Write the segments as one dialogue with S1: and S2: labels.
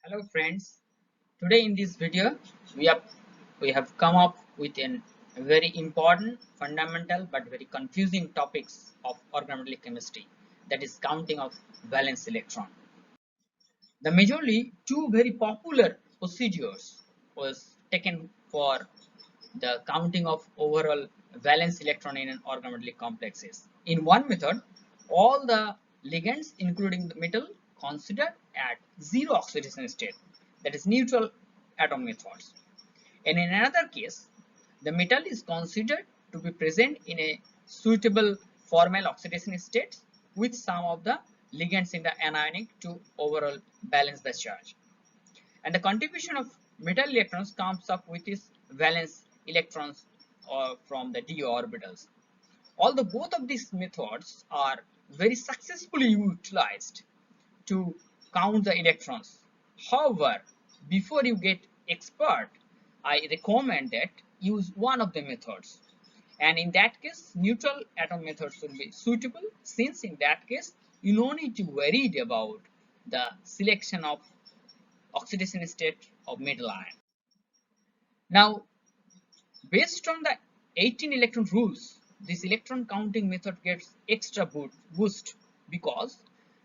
S1: Hello friends, today in this video we have come up with a very important, fundamental but very confusing topics of organometallic chemistry, that is counting of valence electron. The majorly two very popular procedures was taken for the counting of overall valence electron in an organometallic complexes. In one method, all the ligands including the metal considered at zero oxidation state, that is neutral atom methods. And in another case, the metal is considered to be present in a suitable formal oxidation state with some of the ligands in the anionic to overall balance the charge. And the contribution of metal electrons comes up with its valence electrons from the d orbitals. Although both of these methods are very successfully utilized to count the electrons, however, before you get expert, I recommend that use one of the methods, and in that case neutral atom methods will be suitable, since in that case you don't need to worry about the selection of oxidation state of metal ion. Now, based on the 18 electron rules, this electron counting method gets extra boost because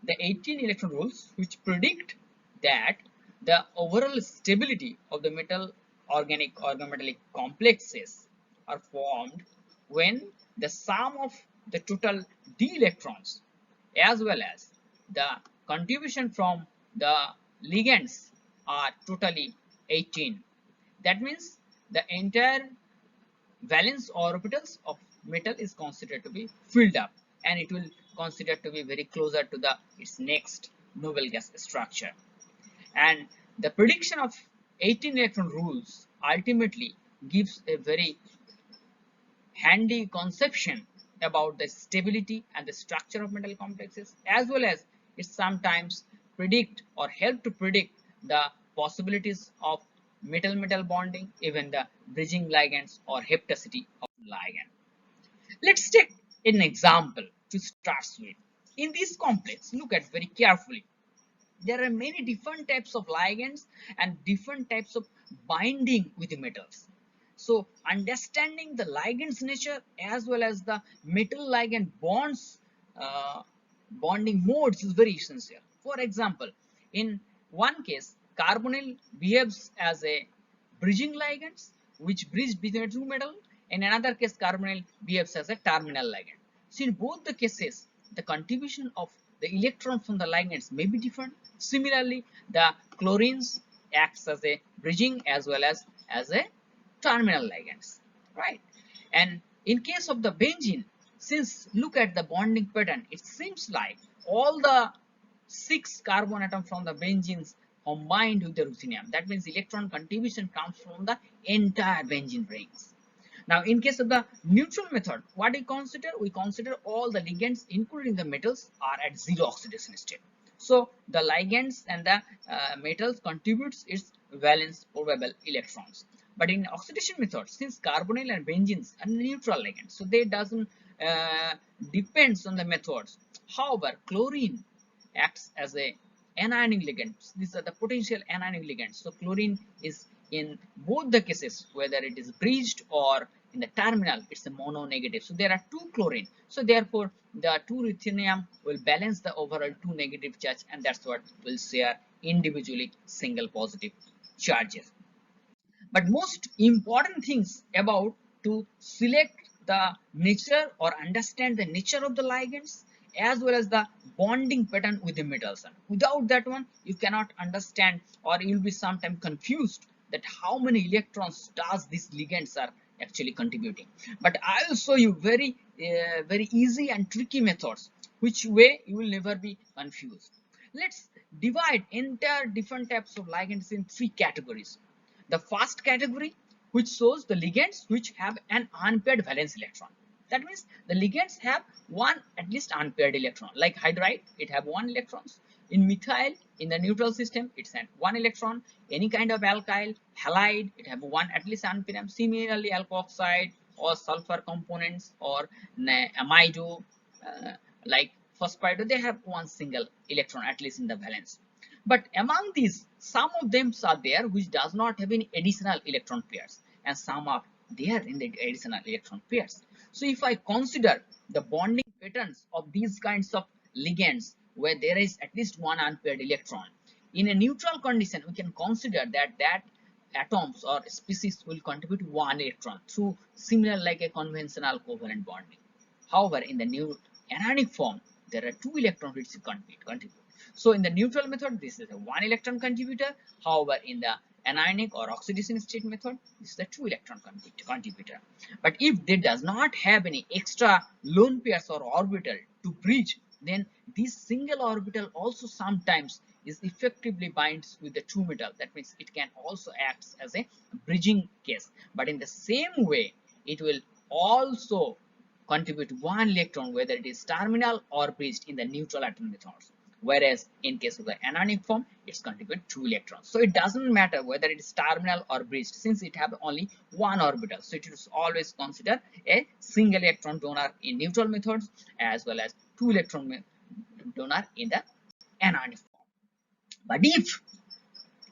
S1: the 18 electron rules which predict that the overall stability of the metal organic organometallic complexes are formed when the sum of the total d electrons as well as the contribution from the ligands are totally 18. That means the entire valence orbitals of metal is considered to be filled up, and it will considered to be very closer to the its next noble gas structure. And the prediction of 18 electron rules ultimately gives a very handy conception about the stability and the structure of metal complexes, as well as it sometimes predict or help to predict the possibilities of metal-metal bonding, even the bridging ligands or hepticity of ligand. Let's take an example to start with. In this complex, look at very carefully. There are many different types of ligands and different types of binding with the metals. So understanding the ligand's nature as well as the metal ligand bonds bonding modes is very essential. For example, in one case, carbonyl behaves as a bridging ligands which bridge between two metal. In another case, carbonyl behaves as a terminal ligand. So in both the cases, the contribution of the electron from the ligands may be different. Similarly, the chlorines acts as a bridging as well as a terminal ligands, right? And in case of the benzene, since look at the bonding pattern, it seems like all the 6 carbon atoms from the benzenes combined with the ruthenium. That means electron contribution comes from the entire benzene rings. Now, in case of the neutral method, what we consider? We consider all the ligands, including the metals, are at zero oxidation state. So the ligands and the metals contributes its valence probable electrons. But in oxidation method, since carbonyl and benzenes are neutral ligands, so they doesn't depends on the methods. However, chlorine acts as a anionic ligand. These are the potential anionic ligands. So chlorine is in both the cases, whether it is bridged or in the terminal, it's a mono negative. So there are two chlorine. So therefore, the two ruthenium will balance the overall two negative charge, and that's what will share individually single positive charges. But most important things about to select the nature or understand the nature of the ligands as well as the bonding pattern with the metals. Without that one, you cannot understand, or you'll be sometimes confused that how many electrons does these ligands are actually contributing. But I'll show you very easy and tricky methods, which way you will never be confused. Let's divide entire different types of ligands in 3 categories. The first category, which shows the ligands which have an unpaired valence electron. That means the ligands have one at least unpaired electron. Like hydride, it have 1 electrons. In methyl, in the neutral system, it's at 1 electron. Any kind of alkyl, halide, it have 1 at least unpaired. Similarly, alkoxide or sulfur components or amido, like phosphide, they have 1 single electron at least in the valence. But among these Some of them are there which does not have any additional electron pairs, and some are there in the additional electron pairs. So if I consider the bonding patterns of these kinds of ligands where there is at least one unpaired electron, in a neutral condition we can consider that atoms or species will contribute one electron through similar like a conventional covalent bonding. However, in the new anionic form, there are two electrons which contribute. So in the neutral method, this is a one electron contributor. However, in the anionic or oxidation state method, this is the two electron contributor. But if they does not have any extra lone pairs or orbital to bridge, then this single orbital also sometimes is effectively binds with the two metal. That means it can also act as a bridging case. But in the same way, it will also contribute one electron whether it is terminal or bridged in the neutral atom methods, whereas in case of the anionic form it's contribute two electrons. So it doesn't matter whether it is terminal or bridged, since it have only one orbital, so it is always considered a single electron donor in neutral methods as well as two electron donor in the anionic form. But if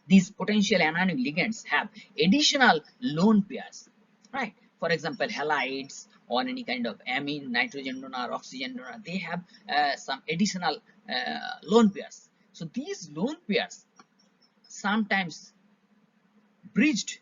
S1: these potential anionic ligands have additional lone pairs, right? For example, halides or any kind of amine, nitrogen donor, oxygen donor, they have some additional lone pairs. So these lone pairs sometimes bridged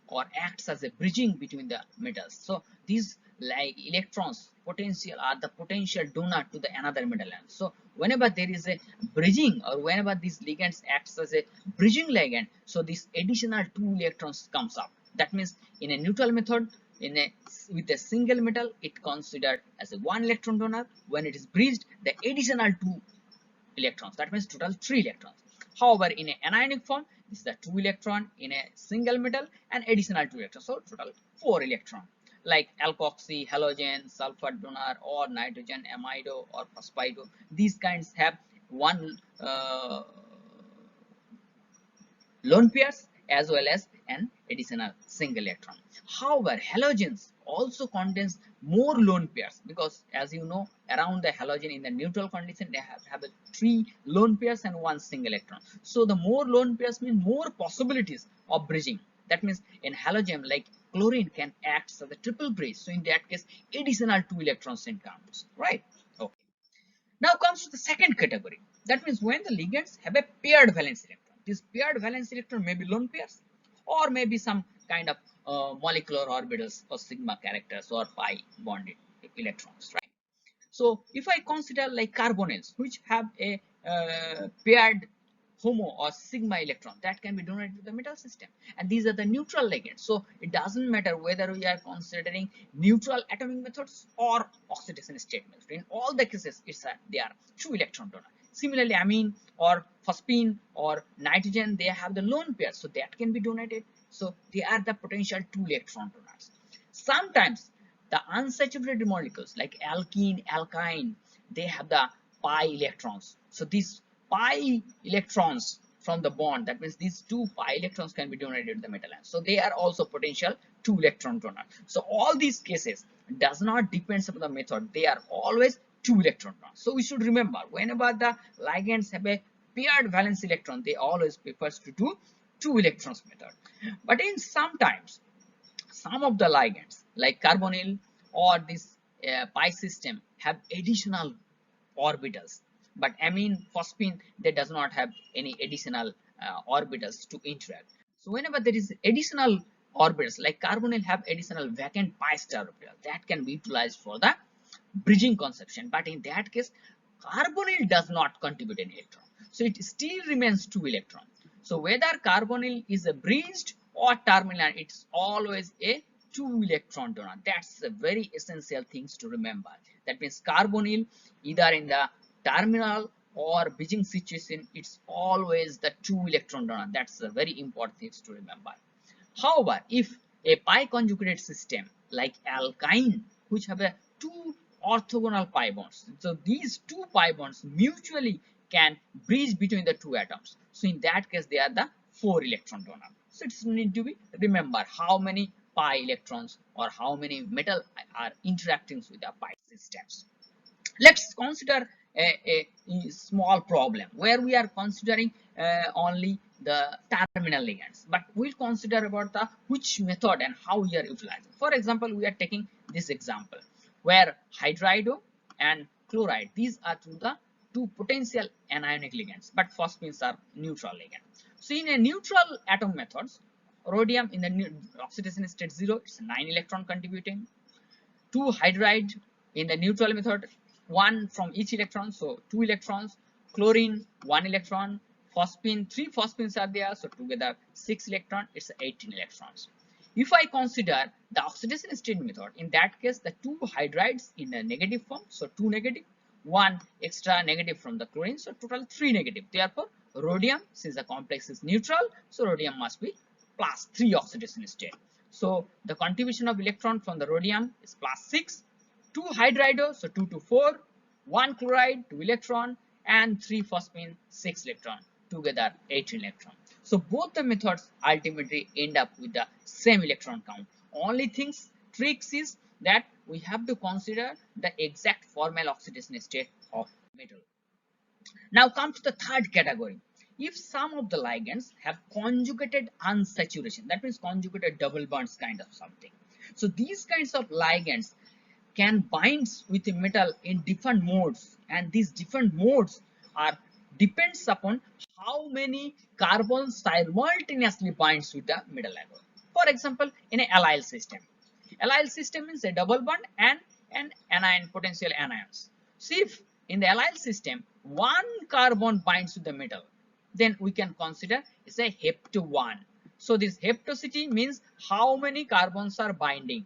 S1: or acts as a bridging between the metals. So these like electrons potential are the potential donor to the another metal ion. So whenever there is a bridging or whenever these ligands acts as a bridging ligand, so this additional two electrons comes up. That means in a neutral method, with a single metal, it considered as a one electron donor. When it is bridged, the additional two electrons, that means total 3 electrons. However, in an anionic form, this is the 2 electron in a single metal and additional 2 electrons, so total 4 electron. Like alkoxy, halogen, sulfur donor, or nitrogen, amido, or phosphido, these kinds have one lone pairs as well as an additional single electron. However, halogens also contains more lone pairs, because as you know, around the halogen in the neutral condition they have 3 lone pairs and 1 single electron. So the more lone pairs mean more possibilities of bridging. That means in halogen like chlorine can act as a triple bridge. So in that case, additional 2 electrons counts, right? Okay. Now comes to the second category. That means when the ligands have a paired valence electron. These paired valence electron may be lone pairs or maybe some kind of molecular orbitals or sigma characters or pi bonded electrons, right? So if I consider like carbonyls which have a paired homo or sigma electron, that can be donated to the metal system, and these are the neutral ligands. So it doesn't matter whether we are considering neutral atomic methods or oxidation state methods. In all the cases, they are 2 electron donor. Similarly, amine or phosphine or nitrogen, they have the lone pair, so that can be donated. So they are the potential 2 electron donors. Sometimes the unsaturated molecules like alkene, alkyne, they have the pi electrons. So these pi electrons from the bond, that means these 2 pi electrons can be donated to the metal ion. So they are also potential 2 electron donor. So all these cases does not depend upon the method. They are always 2 electron donors. So we should remember whenever the ligands have a paired valence electron, they always prefers to do 2 electrons method. But in sometimes some of the ligands like carbonyl or this pi system have additional orbitals, but amine, phosphine, they does not have any additional orbitals to interact. So whenever there is additional orbitals like carbonyl have additional vacant pi star orbital, that can be utilized for the bridging conception, but in that case carbonyl does not contribute an electron, so it still remains 2 electron. So whether carbonyl is a bridged or terminal, it's always a 2 electron donor. That's a very essential things to remember. That means carbonyl either in the terminal or bridging situation, it's always the 2 electron donor. That's a very important things to remember. However, if a pi conjugated system like alkyne, which have a 2 orthogonal pi bonds, so these 2 pi bonds mutually can bridge between the 2 atoms. So in that case, they are the 4 electron donor. So it's need to be remember how many pi electrons or how many metal are interacting with the pi systems. Let's consider a small problem where we are considering only the terminal ligands, but we'll consider about the which method and how we are utilizing. For example, we are taking this example where hydrido and chloride, these are through the two potential anionic ligands, but phosphines are neutral ligands. So in a neutral atom methods, rhodium in the oxidation state 0, it's 9 electron contributing. 2 hydride in the neutral method, 1 from each electron, so 2 electrons. Chlorine, 1 electron. Phosphine, 3 phosphines are there, so together 6 electron, it's 18 electrons. If I consider the oxidation state method, in that case the 2 hydrides in the negative form, so 2 negative, 1 extra negative from the chlorine, so total 3 negative. Therefore rhodium, since the complex is neutral, so rhodium must be plus 3 oxidation state. So the contribution of electron from the rhodium is plus 6, 2 hydrido, so 2 to 4, 1 chloride, 2 electron, and 3 phosphine, 6 electron, together 18 electron. So both the methods ultimately end up with the same electron count. Only tricks is that we have to consider the exact formal oxidation state of metal. Now come to the third category. If some of the ligands have conjugated unsaturation, that means conjugated double bonds kind of something. So these kinds of ligands can bind with a metal in different modes, and these different modes are depends upon how many carbons simultaneously binds with the metal atom. For example, in an allyl system means a double bond and an anion, potential anions. So if in the allyl system one carbon binds to the metal, then we can consider it's a hepto1. So this heptosity means how many carbons are binding,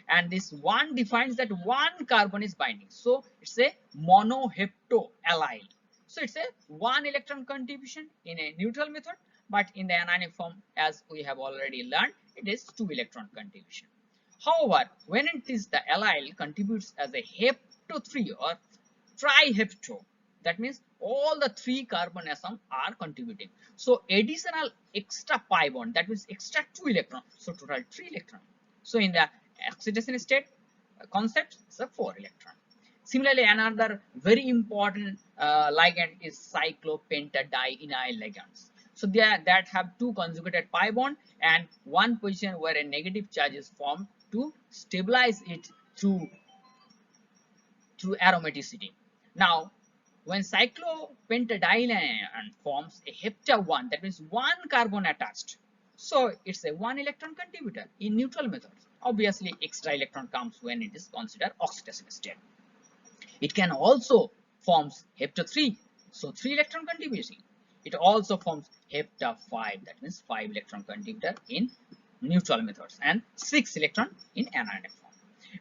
S1: and this one defines that one carbon is binding. So it's a monohepto allyl. So it's a 1 electron contribution in a neutral method, but in the anionic form, as we have already learned, it is 2 electron contribution. However, when it is the allyl contributes as a hepto3 or trihepto, that means all the 3 carbon atoms are contributing. So additional extra pi bond, that means extra 2 electron, so total 3 electron. So in the oxidation state concept, is a 4 electron. Similarly, another very important ligand is cyclopentadienyl ligands. So that have 2 conjugated pi bond and one position where a negative charge is formed to stabilize it through aromaticity. Now, when cyclopentadienyl forms a hepta1, that means 1 carbon attached, so it's a 1 electron contributor in neutral methods. Obviously, extra electron comes when it is considered oxidation state. It can also forms hepta3, so 3 electron contribution. It also forms hepta5, that means 5 electron contributor in neutral methods and 6 electron in anionic form.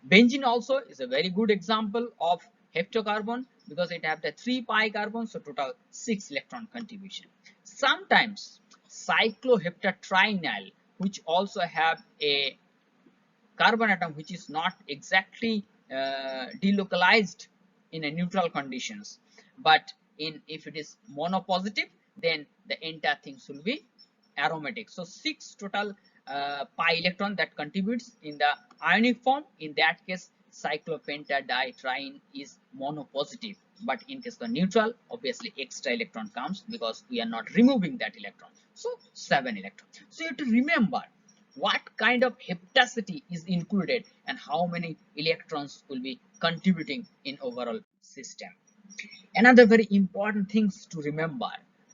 S1: Benzene also is a very good example of heptocarbon because it have the 3 pi carbon, so total 6 electron contribution. Sometimes cycloheptatrienyl, which also have a carbon atom which is not exactly delocalized in a neutral conditions, but if it is monopositive, then the entire things will be aromatic. So 6 total pi electron that contributes in the ionic form. In that case, cyclopentadienyl is monopositive, but in case the neutral, obviously extra electron comes because we are not removing that electron, so 7 electrons. So you have to remember what kind of heptacity is included and how many electrons will be contributing in overall system. Another very important things to remember,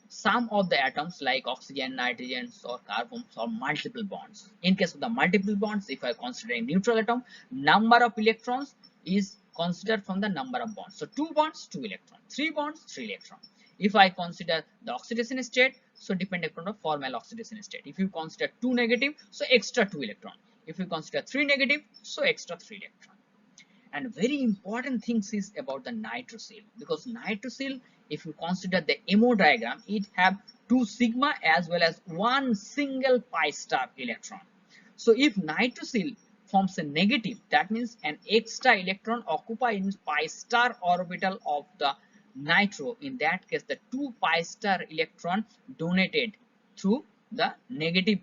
S1: some of the atoms like oxygen, nitrogen or carbon are multiple bonds. In case of the multiple bonds, if I consider a neutral atom, number of electrons is considered from the number of bonds. So 2 bonds, 2 electrons, 3 bonds, 3 electrons. If I consider the oxidation state, so depending upon the formal oxidation state. If you consider 2 negative, so extra 2 electron. If you consider 3 negative, so extra 3 electron. And very important things is about the nitrosyl, because nitrosyl, if you consider the MO diagram, it have 2 sigma as well as 1 single pi star electron. So if nitrosyl forms a negative, that means an extra electron occupied in pi star orbital of the nitro. In that case, the 2 pi star electron donated through the negative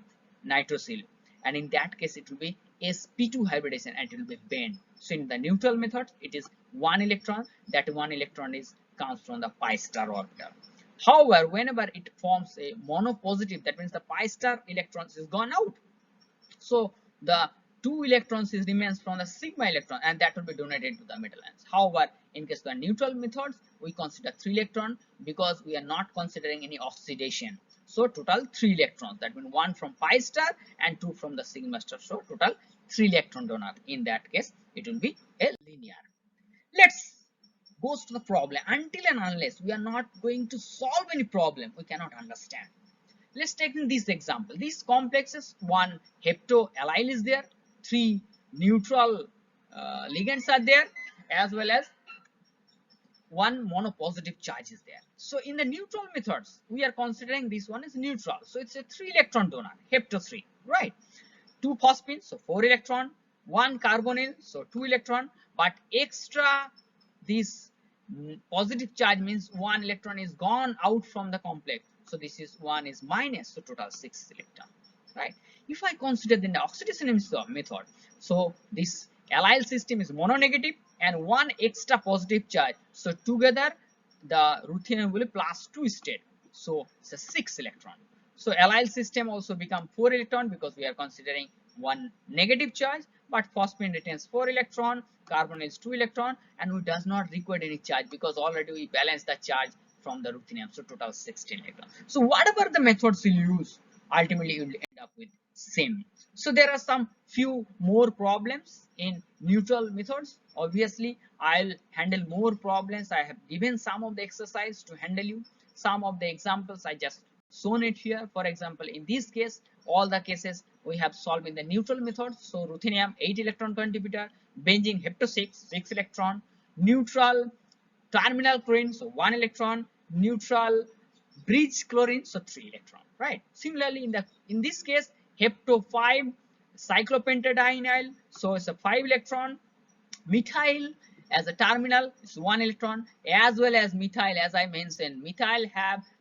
S1: nitrosyl, and in that case it will be sp2 hybridization and it will be bent. So in the neutral method, it is 1 electron. That 1 electron is comes from the pi star orbital. However, whenever it forms a monopositive, that means the pi star electrons is gone out. So the 2 electrons is remains from the sigma electron, and that will be donated to the metal ions. However, in case of the neutral methods, we consider 3 electron because we are not considering any oxidation. So total 3 electrons, that means 1 from pi star and 2 from the sigma star. So total 3 electron donor. In that case, it will be a linear. Let's go to the problem. Until and unless we are not going to solve any problem, we cannot understand. Let's take this example. These complexes, one heptoallyl is there, 3 neutral ligands are there, as well as 1 monopositive charge is there. So in the neutral methods, we are considering this one is neutral. So it's a 3 electron donor, hepto 3, right? 2 phosphine, so 4 electron, 1 carbonyl, so 2 electron, but extra this positive charge means 1 electron is gone out from the complex. So this is 1 is minus, so total 6 electron, right? If I consider then the oxidation method, so this allyl system is mononegative and 1 extra positive charge. So together the ruthenium will be plus 2 state. So it's a 6 electron. So allyl system also become 4 electron because we are considering 1 negative charge, but phosphine retains 4 electron, carbon is 2 electron, and we does not require any charge because already we balance the charge from the ruthenium. So total 16 electron. So whatever the methods you use, ultimately you will end up with same. So there are some few more problems in neutral methods. Obviously, I'll handle more problems. I have given some of the exercise to handle you. Some of the examples I just shown it here. For example, in this case, all the cases we have solved in the neutral method. So ruthenium 8 electron contributor, benzene hepto 6 electron, neutral terminal chlorine, so 1 electron, neutral bridge chlorine, so 3 electron, right? Similarly, in this case, hepto 5 cyclopentadienyl, so it's a 5 electron, methyl as a terminal is 1 electron, as well as methyl, as I mentioned, methyl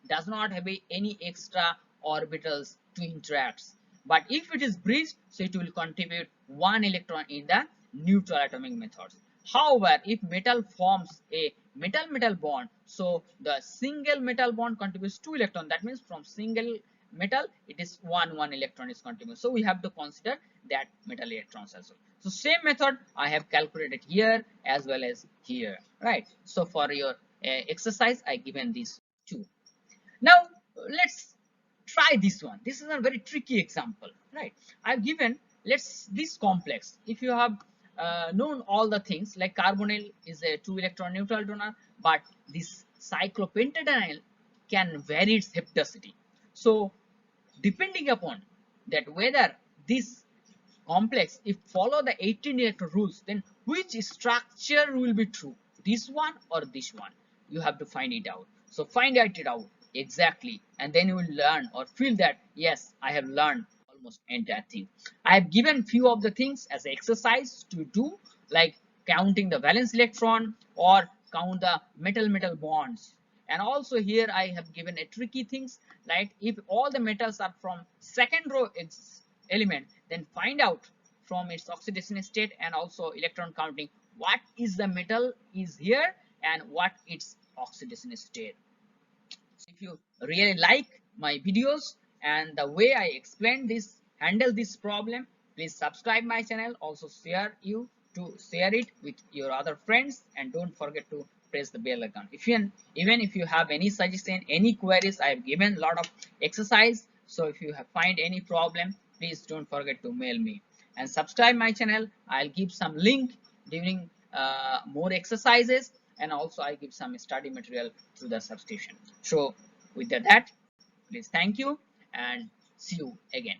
S1: does not have any extra orbitals to interact. But if it is bridged, so it will contribute 1 electron in the neutral atomic methods. However, if metal forms a metal-metal bond, so the single metal bond contributes 2 electron. That means from single metal, it is 1 electron is contributed. So we have to consider that metal electrons as well. So same method I have calculated here as well as here, right? So for your exercise, I given these two. Now let's try this one. This is a very tricky example, right? I've given this complex. If you have known all the things, like carbonyl is a 2 electron neutral donor, but this cyclopentadienyl can vary its hepticity. So depending upon that whether this complex, if follow the 18 electron rules, then which structure will be true, this one or this one? You have to find it out. So find it out exactly, and then you will learn or feel that yes, I have learned almost entire thing. I have given few of the things as an exercise to do, like counting the valence electron or count the metal-metal bonds. And also here I have given a tricky things, like if all the metals are from second row element, then find out from its oxidation state and also electron counting what is the metal is here and what its oxidation state. So if you really like my videos and the way I explain this, handle this problem, please subscribe my channel. Also share it with your other friends, and don't forget to press the bell icon. Even if you have any suggestion, any queries, I have given a lot of exercise. So if you find any problem, please don't forget to mail me and subscribe my channel. I'll give some link during more exercises, and also I give some study material through the subscription. So with that, please thank you and see you again.